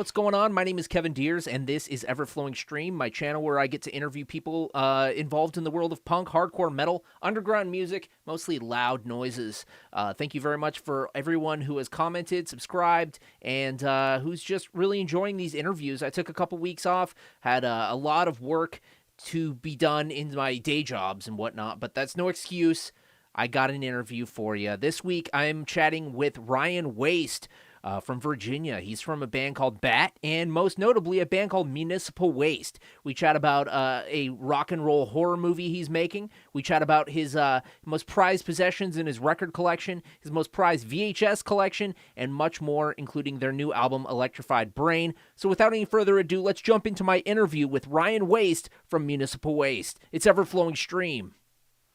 what's going on? My name is Kevin Deers, and this is Everflowing Stream, my channel where I get to interview people involved in the world of punk, hardcore, metal, underground music, mostly loud noises. Thank you very much for everyone who has commented, subscribed, and who's just really enjoying these interviews. I took a couple weeks off, had a lot of work to be done in my day jobs and whatnot, but that's no excuse. I got an interview for you. This week, I'm chatting with Ryan Waste, from Virginia. He's from a band called Bat, and most notably a band called Municipal Waste. We chat about a rock and roll horror movie he's making. We chat about his most prized possessions in his record collection, his most prized VHS collection, and much more, including their new album, Electrified Brain. So without any further ado, let's jump into my interview with Ryan Waste from Municipal Waste. It's Everflowing Stream.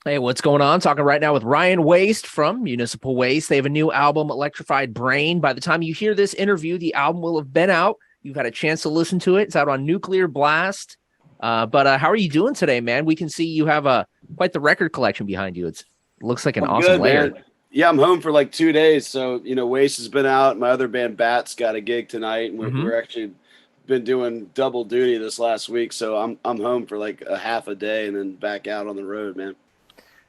Hey, what's going on? Talking right now with Ryan Waste from Municipal Waste. They have a new album, Electrified Brain. By the time you hear this interview, the album will have been out. You've had a chance to listen to it. It's out on Nuclear Blast. But how are you doing today, man? We can see you have quite the record collection behind you. It looks like an awesome layer. Man. Yeah, I'm home for like 2 days. So, Waste has been out. My other band, Bat's, got a gig tonight. And we're actually been doing double duty this last week. So I'm home for like a half a day and then back out on the road, man.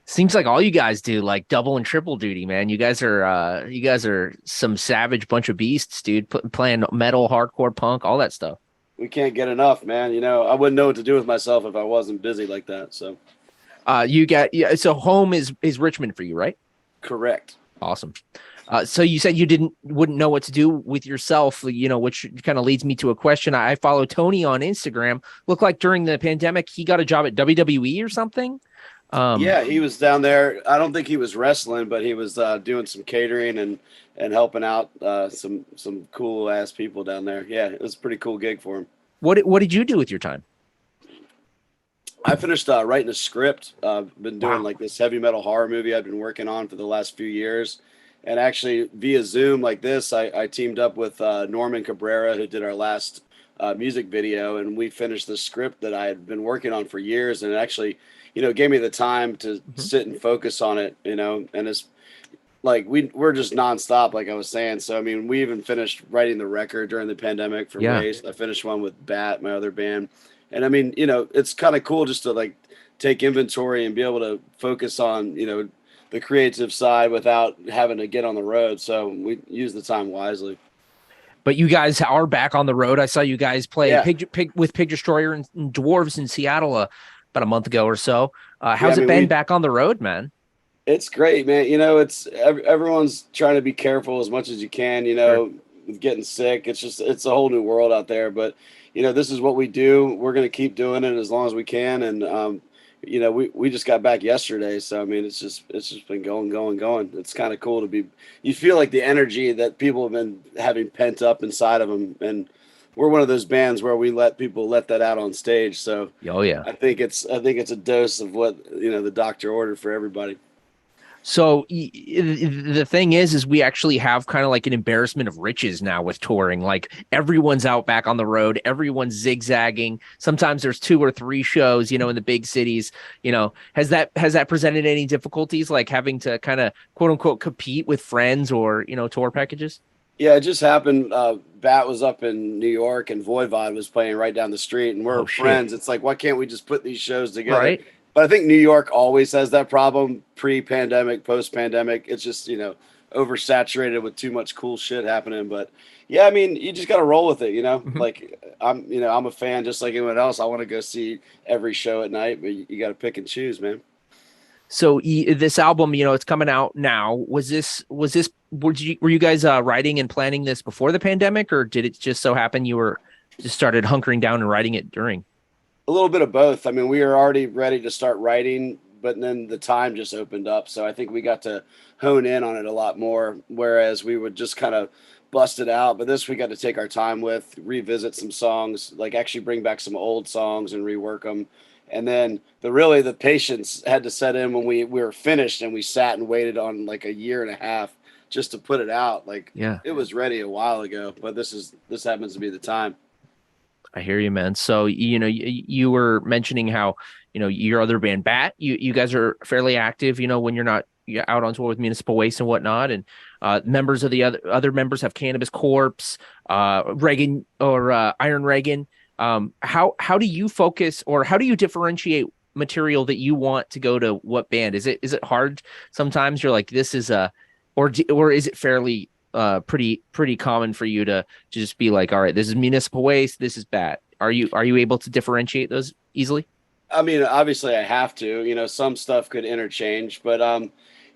Seems like all you guys do like double and triple duty, man. You guys are some savage bunch of beasts, dude. Playing metal, hardcore, punk, all that stuff. We can't get enough, man. I wouldn't know what to do with myself if I wasn't busy like that. So, so home is Richmond for you, right? Correct. Awesome. So you said you wouldn't know what to do with yourself, which kind of leads me to a question. I follow Tony on Instagram. Looked like during the pandemic, he got a job at WWE or something. Yeah, he was down there. I don't think he was wrestling, but he was doing some catering and helping out some cool ass people down there. Yeah, it was a pretty cool gig for him. What did you do with your time? I finished writing a script. Been doing like this heavy metal horror movie I've been working on for the last few years. And actually via Zoom like this, I teamed up with Norman Cabrera, who did our last music video, and we finished the script that I had been working on for years. And it actually, gave me the time to sit and focus on it, and it's like we're just nonstop, like I was saying. So, I mean, we even finished writing the record during the pandemic for Waste. I finished one with Bat, my other band. And I mean, it's kind of cool just to like take inventory and be able to focus on, the creative side without having to get on the road. So we use the time wisely. But you guys are back on the road. I saw you guys play with Pig Destroyer and Dwarves in Seattle about a month ago or so. How's it been back on the road, man? It's great, man. It's everyone's trying to be careful as much as you can, with getting sick. It's a whole new world out there. But, this is what we do. We're going to keep doing it as long as we can. And, we just got back yesterday. So, I mean, it's just been going. It's kind of cool you feel like the energy that people have been having pent up inside of them. And we're one of those bands where we let people let that out on stage. So, I think it's a dose of what, the doctor ordered for everybody. So the thing is we actually have kind of like an embarrassment of riches now with touring. Like everyone's out back on the road, everyone's zigzagging. Sometimes there's 2 or 3 shows, in the big cities. Has that presented any difficulties, like having to kind of quote unquote compete with friends or tour packages? Yeah, it just happened. Bat was up in New York and Voivod was playing right down the street, and we're friends. It's like, why can't we just put these shows together? Right. But I think New York always has that problem, pre-pandemic, post-pandemic. It's just, oversaturated with too much cool shit happening. But yeah, I mean, you just got to roll with it, Like I'm a fan just like anyone else. I want to go see every show at night, but you got to pick and choose, man. So this album, it's coming out now. Were you guys writing and planning this before the pandemic, or did it just so happen you were just started hunkering down and writing it during? A little bit of both. I mean, we were already ready to start writing, but then the time just opened up. So I think we got to hone in on it a lot more, whereas we would just kind of bust it out. But this we got to take our time with, revisit some songs, like actually bring back some old songs and rework them. And then the patience had to set in when we were finished, and we sat and waited on like a year and a half just to put it out. Like, it was ready a while ago, but this happens to be the time. I hear you, man. So, you were mentioning how, your other band, Bat, you guys are fairly active, when you're not out on tour with Municipal Waste and whatnot, and members of the other members have Cannabis Corpse, Reagan or Iron Reagan. How do you focus, or how do you differentiate material that you want to go to what band? Is it hard sometimes? You're like, this is a, or is it fairly pretty common for you to just be like, all right, this is Municipal Waste, this is bad. Are you able to differentiate those easily? I mean, obviously I have to, some stuff could interchange, but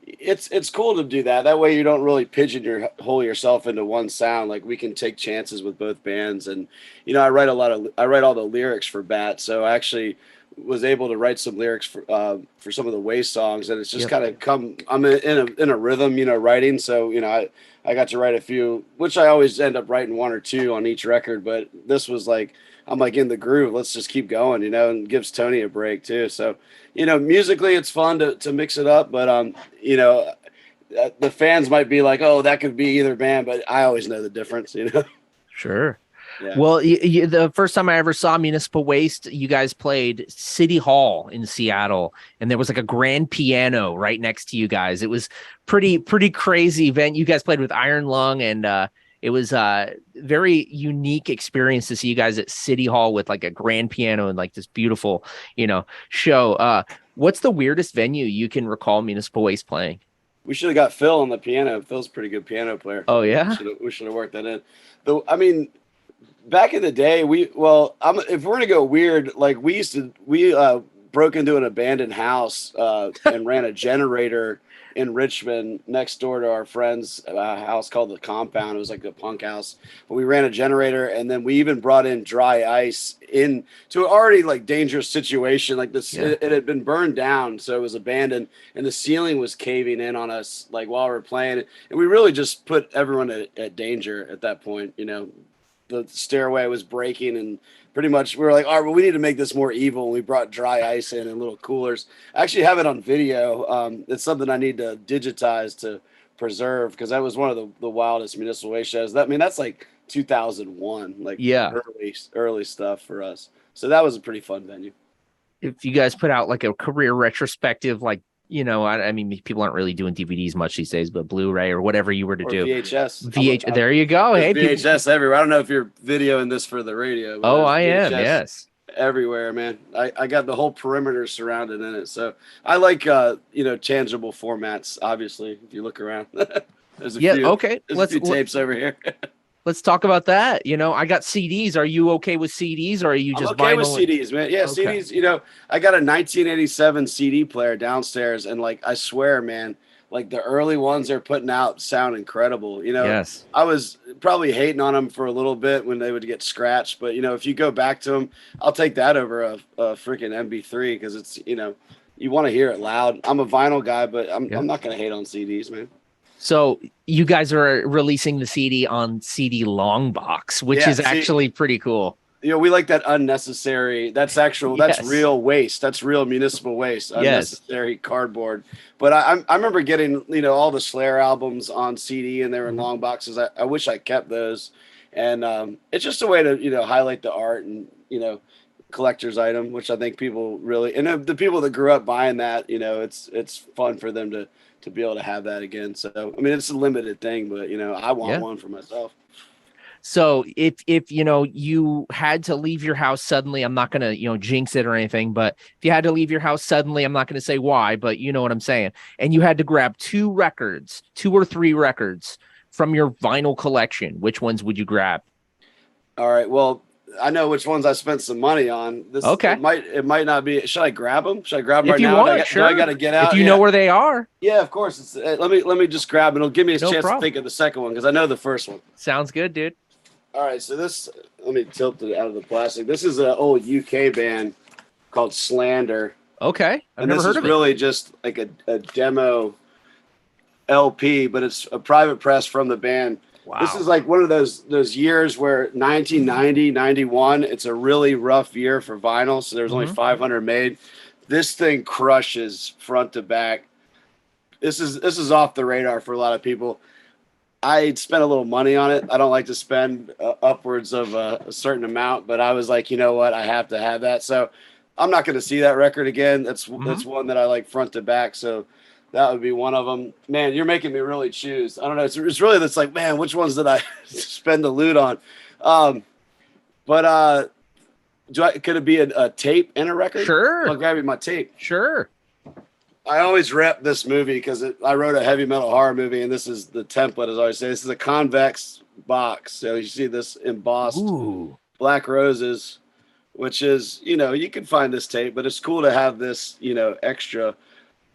it's cool to do that. That way you don't really pigeonhole yourself into one sound. Like we can take chances with both bands, and I write all the lyrics for Bat, so I actually was able to write some lyrics for some of the Waste songs, and it's just kind of come. I'm in a rhythm, writing. So I got to write a few, which I always end up writing one or two on each record, but this was like I'm like in the groove. Let's just keep going, and gives Tony a break too. So musically it's fun to mix it up, but the fans might be like, oh, that could be either band, but I always know the difference. Sure. Yeah. Well, the first time I ever saw Municipal Waste, you guys played City Hall in Seattle, and there was like a grand piano right next to you guys. It was pretty crazy event. You guys played with Iron Lung, and it was a very unique experience to see you guys at City Hall with like a grand piano and like this beautiful, show. What's the weirdest venue you can recall Municipal Waste playing? We should have got Phil on the piano. Phil's a pretty good piano player. Oh yeah, we should have worked that in. Though I mean, back in the day, if we're gonna go weird, like we broke into an abandoned house and ran a generator in Richmond next door to our friend's house called the Compound. It was like a punk house, but we ran a generator, and then we even brought in dry ice into an already like dangerous situation. Like this, it had been burned down, so it was abandoned, and the ceiling was caving in on us like while we were playing, and we really just put everyone at danger at that point. The stairway was breaking, and pretty much we were like, all right, well, we need to make this more evil. And we brought dry ice in and little coolers. I actually have it on video. It's something I need to digitize to preserve, because that was one of the wildest Municipal Waste shows. That's like 2001, like early stuff for us. So that was a pretty fun venue. If you guys put out like a career retrospective, like, I mean, people aren't really doing DVDs much these days, but Blu-ray or whatever you were to do. VHS. There you go. Hey, VHS everywhere. I don't know if you're videoing this for the radio. Oh, I am. Yes. Everywhere, man. I got the whole perimeter surrounded in it. So I like, tangible formats, obviously, if you look around. There's a few, okay. There's a few tapes over here. Let's talk about that. I got CDs. Are you okay with CDs, or are you just okay with CDs, man? Yeah, okay. CDs. I got a 1987 CD player downstairs, and like I swear, man, like the early ones they're putting out sound incredible. Yes. I was probably hating on them for a little bit when they would get scratched, but if you go back to them, I'll take that over a freaking MP3, because it's you want to hear it loud. I'm a vinyl guy, but I'm not gonna hate on CDs, man. So you guys are releasing the CD on CD long box, which is actually pretty cool. We like that unnecessary. That's real waste. That's real Municipal Waste. Unnecessary cardboard. But I remember getting all the Slayer albums on CD, and they were in long boxes. I wish I kept those, and it's just a way to highlight the art and collector's item, which I think people really, and the people that grew up buying that, it's fun for them to be able to have that again. So I mean, it's a limited thing, but I want one for myself. So if you had to leave your house suddenly, I'm not gonna jinx it or anything, but if you had to leave your house suddenly, I'm not gonna say why, but you know what I'm saying, and you had to grab two or three records from your vinyl collection, which ones would you grab? All right, well, I know which ones I spent some money on. Okay. It might not be. Should I grab them? Should I grab them right now? Sure. I got to get out. If you know where they are. Yeah, of course. Let me just grab it. It'll give me a chance to think of the second one, because I know the first one. Sounds good, dude. All right, so let me tilt it out of the plastic. This is an old UK band called Slander. Okay. I've never heard of it. This is really just like a demo LP, but it's a private press from the band. Wow. This is like one of those years where 1990, 91, it's a really rough year for vinyl, so there's only 500 made. This thing crushes front to back. This is off the radar for a lot of people. I spent a little money on it. I don't like to spend upwards of a certain amount, but I was like, you know what? I have to have that. So I'm not going to see that record again. That's one that I like front to back. So That would be one of them. Man, you're making me really choose. I don't know. It's really that's like, man, which ones did I spend the loot on? Um, but could it be a tape and a record? Sure. I'll grab you my tape. Sure. I always rep this movie because I wrote a heavy metal horror movie, and this is the template, as I always say. This is a convex box. So you see this embossed Ooh. Black Roses, which is, you can find this tape, but it's cool to have this,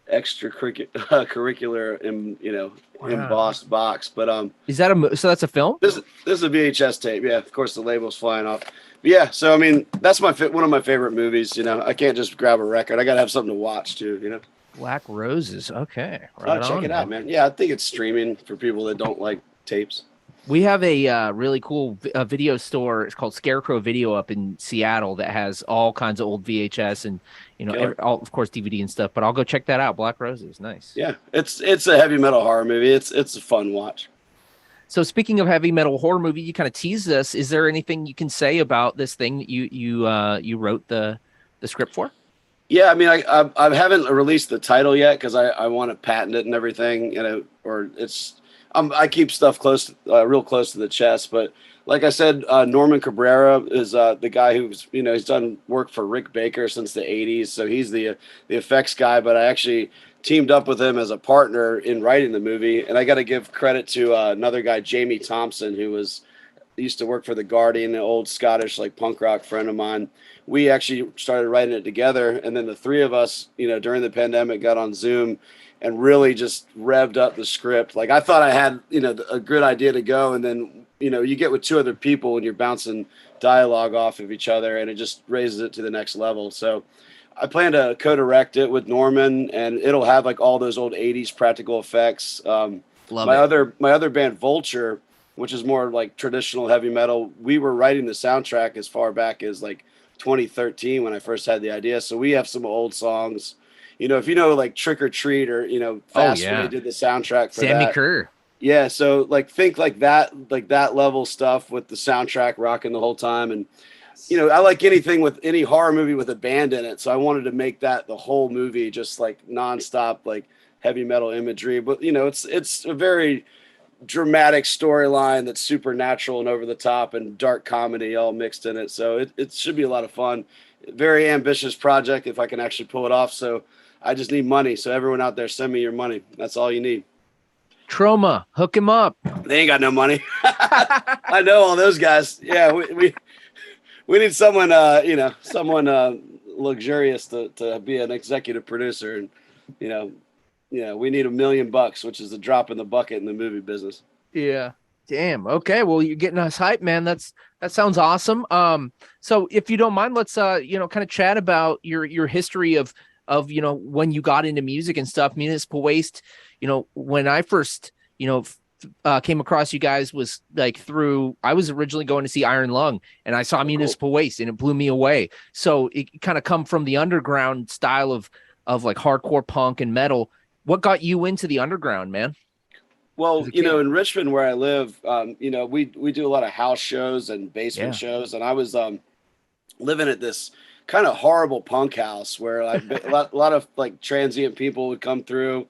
curricular Wow. embossed box. But Is that so that's a film? this is a VHS tape. Yeah, of course the label's flying off. But yeah, so I mean that's one of my favorite movies. I can't just grab a record. I gotta have something to watch too. Black Roses. Okay. Oh, Right check on, it out, man. man. Yeah, I think it's streaming for people that don't like tapes. We have a really cool video store. It's called Scarecrow Video up in Seattle that has all kinds of old VHS and Killer. all, of course, DVD and stuff. But I'll go check that out. Black Roses, nice. Yeah, it's a heavy metal horror movie. It's a fun watch. So speaking of heavy metal horror movie, you kind of teased us. Is there anything you can say about this thing that you wrote the script for? Yeah, I mean, I haven't released the title yet because I want to patent it and everything, or it's I keep stuff real close to the chest. But like I said, Norman Cabrera is the guy who's he's done work for Rick Baker since the '80s, so he's the effects guy. But I actually teamed up with him as a partner in writing the movie, and I got to give credit to another guy, Jamie Thompson, who used to work for the Guardian, an old Scottish like punk rock friend of mine. We actually started writing it together, and then the three of us, during the pandemic, got on Zoom and really just revved up the script. Like I thought I had, a good idea to go, and then you get with two other people and you're bouncing dialogue off of each other, and it just raises it to the next level. So I plan to co-direct it with Norman, and it'll have like all those old '80s practical effects. Love My it. other band, Vulture, which is more like traditional heavy metal, we were writing the soundtrack as far back as like 2013 when I first had the idea. So we have some old songs. If like Trick or Treat or Oh Fast Food, they yeah, did the soundtrack for Sammy that. Kerr. Yeah, so like think like that level stuff with the soundtrack rocking the whole time. And I like anything with any horror movie with a band in it. So I wanted to make that the whole movie, just like nonstop, like heavy metal imagery. But it's a very dramatic storyline that's supernatural and over the top and dark comedy all mixed in it. So it should be a lot of fun. Very ambitious project if I can actually pull it off. So I just need money. So everyone out there, send me your money. That's all you need. Trauma, hook him up. They ain't got no money. I know all those guys. Yeah, we need someone, someone luxurious to be an executive producer, and we need $1 million, which is a drop in the bucket in the movie business. Yeah. Damn. Okay. Well, you're getting us hype, man. That sounds awesome. So if you don't mind, let's kind of chat about your history of when you got into music and stuff. Municipal Waste. When I first came across you guys was like I was originally going to see Iron Lung, and I saw Municipal Waste, and it blew me away. So it kind of come from the underground style of like hardcore punk and metal. What got you into the underground, man? Well, in Richmond where I live, we do a lot of house shows and basement shows, and I was living at this kind of horrible punk house where like a lot of like transient people would come through.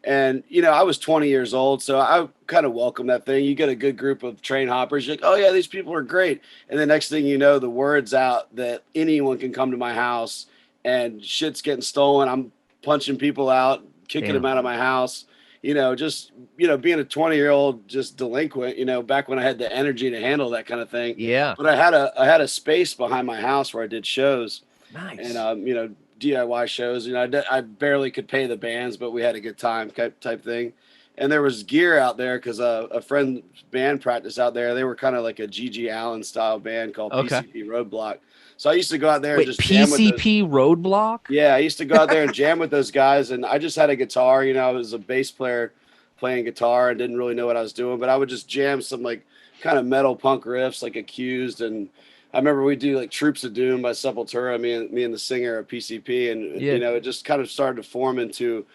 And, I was 20 years old, so I kind of welcome that thing. You get a good group of train hoppers. You're like, oh, yeah, these people are great. And the next thing you know, the word's out that anyone can come to my house and shit's getting stolen. I'm punching people out, kicking them out of my house. Just, being a 20-year-old just delinquent, back when I had the energy to handle that kind of thing. Yeah. But I had a space behind my house where I did shows. Nice. And, DIY shows. I barely could pay the bands, but we had a good time type thing. And there was gear out there because a friend's band practiced out there. They were kind of like a G.G. Allen style band called PCP Roadblock. So I used to go out there and just jam with PCP Roadblock? Yeah, I used to go out there and jam with those guys. And I just had a guitar. I was a bass player playing guitar and didn't really know what I was doing. But I would just jam some like kind of metal punk riffs like Accused, and I remember we do like Troops of Doom by Sepultura, me and the singer of PCP, and it just kind of started to form into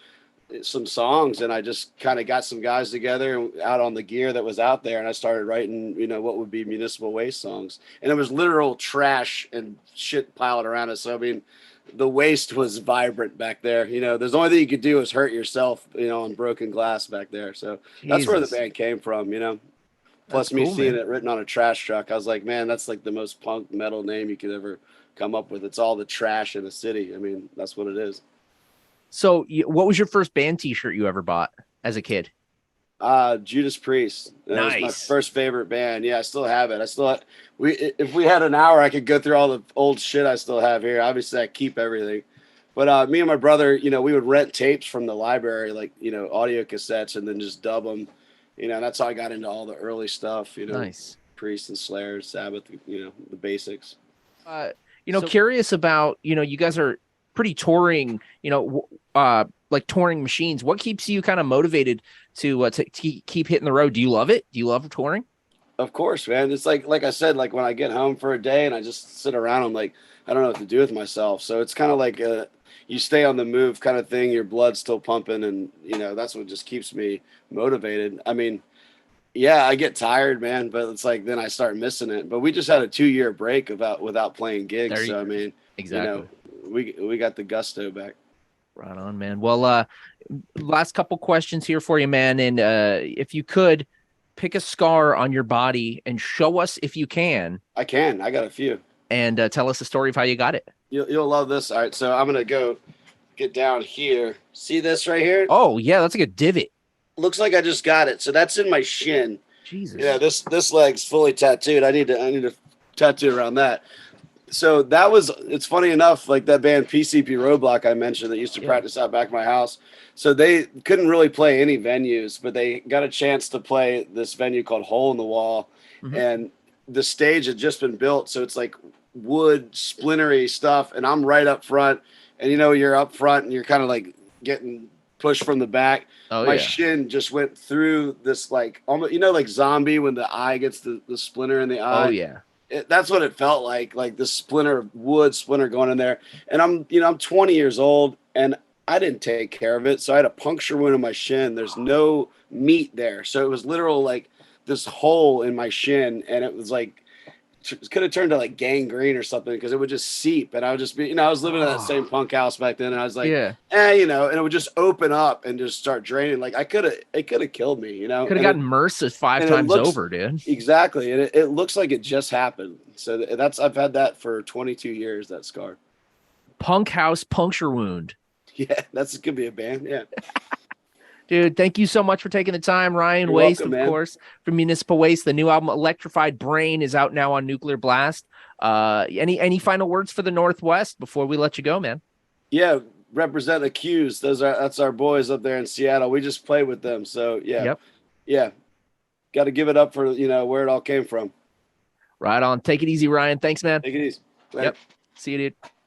some songs, and I just kind of got some guys together out on the gear that was out there, and I started writing, what would be Municipal Waste songs, and it was literal trash and shit piled around us. So I mean, the waste was vibrant back there. There's the only thing you could do is hurt yourself, on broken glass back there. So that's where the Jesus, band came from. that's Plus me cool, seeing man. it written on a trash truck, I was like, man, that's like the most punk metal name you could ever come up with. It's all the trash in the city. I mean, that's what it is. So, what was your first band T-shirt you ever bought as a kid? Judas Priest. It was my Nice. first favorite band. Yeah, I still have it. If we had an hour, I could go through all the old shit I still have here. Obviously, I keep everything. But me and my brother, we would rent tapes from the library, like, audio cassettes, and then just dub them. That's how I got into all the early stuff, Nice. Priest and Slayer, Sabbath, the basics. Uh, So curious about, you guys are pretty touring, like touring machines. What keeps you kind of motivated to keep hitting the road? Do you love it? Do you love touring? Of course, man. It's like I said, like when I get home for a day and I just sit around, I'm like, I don't know what to do with myself. So it's kind of like you stay on the move kind of thing. Your blood's still pumping, and that's what just keeps me motivated. I mean, yeah, I get tired, man, but it's like then I start missing it. But we just had a 2-year break without playing gigs. There you So I mean, you know, exactly. we got the gusto back. Right on, man. Well, last couple questions here for you, man. And if you could pick a scar on your body and show us if you can, I can. I got a few. and tell us the story of how you got it. You'll love this. All right, so I'm gonna go get down here. See this right here? Oh yeah, that's like a divot. Looks like I just got it. So that's in my shin. Jesus. Yeah, this leg's fully tattooed. I need to tattoo around that. So it's funny enough, like that band PCP Roadblock I mentioned that used to Yeah. practice out back of my house. So they couldn't really play any venues, but they got a chance to play this venue called Hole in the Wall. Mhm. And the stage had just been built. So it's like wood, splintery stuff. And I'm right up front. And you're up front and you're kind of like getting pushed from the back. Oh My yeah. shin just went through this, like almost, like Zombie when the eye gets the splinter in the Oh eye. yeah. That's what it felt like this wood splinter going in there. And I'm 20 years old and I didn't take care of it. So I had a puncture wound in my shin. There's no meat there. So it was literal like this hole in my shin. And it was like, it could have turned to like gangrene or something because it would just seep. And I would just be, I was living in that same punk house back then. And I was like, Yeah. and it would just open up and just start draining. Like it could have killed me, Could have And gotten MRSA five and it times looks over, dude. exactly, and it looks like it just happened. So I've had that for 22 years. That scar. Punk house puncture wound. Yeah, that's could be a band. Yeah, Dude, thank you so much for taking the time. Ryan You're Waste, welcome, of man. course, from Municipal Waste. The new album, Electrified Brain, is out now on Nuclear Blast. Any final words for the Northwest before we let you go, man? Yeah. Represent Accused. That's our boys up there in Seattle. We just played with them. So yeah, Yep. yeah. Got to give it up for where it all came from. Right on. Take it easy, Ryan. Thanks, man. Take it easy. Later. Yep. See you, dude.